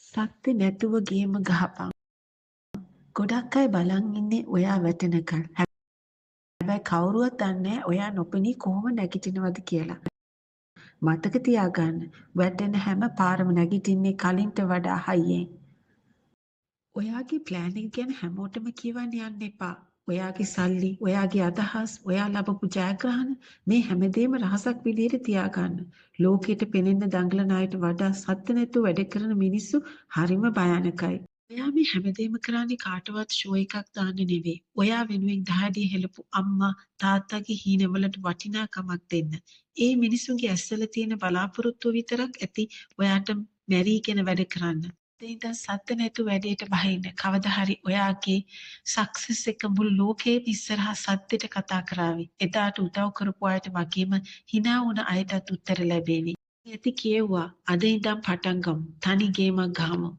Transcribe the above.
සත්‍ය නැතුව ගේම ගහපන්. ගොඩක් අය බලන් ඉන්නේ ඔයා වැටෙනකල්. හැබැයි කවුරුවත් දන්නේ නැහැ ඔයා නොපෙනී කොහොම නැගිටිනවද කියලා. මතක තියාගන්න වැටෙන හැම පාරම නැගිටින්නේ කලින්ට වඩා හයියෙන්. ඔයාගේ ප්ලෑන් එක ගැන හැමෝටම කියවන්න යන්න එපා. ඔයාගේ සල්ලි, ඔයාගේ අදහස්, ඔයා ලබපු ජයග්‍රහණ මේ හැමදේම රහසක් විදියට තියාගන්න. ලෝකෙට පෙනෙන්න දඟලන අයට වඩා සත්‍ය නැතුව වැඩ කරන මිනිස්සු හරිම භයානකයි. ඔයා මේ හැමදේම කරන්නේ කාටවත් ෂෝ එකක් දාන්න නෙවෙයි. ඔයා වෙනුවෙන් දහඩිය හෙලපු අම්මා තාත්තගේ හීනවලට වටිනාකමක් දෙන්න. ඒ මිනිසුන්ගේ ඇස්වල තියෙන බලාපොරොත්තුව විතරක් ඇති ඔයාට මැරීගෙන වැඩ කරන්න. ඉතින් සත්‍ය නැතු වැඩේට බහින්න. කවදා හරි ඔයාගේ සක්සස් එක මුළු ලෝකෙම ඉස්සරහා සත්‍යෙට කතා කරાવી. එදාට උදව් කරපු අයට වගේම hina වුණ අයටත් උත්තර ලැබේවි. ඇති කියෙව්වා අද ඉඳන් පටන් ගමු. තනි ගේමක් ගහමු.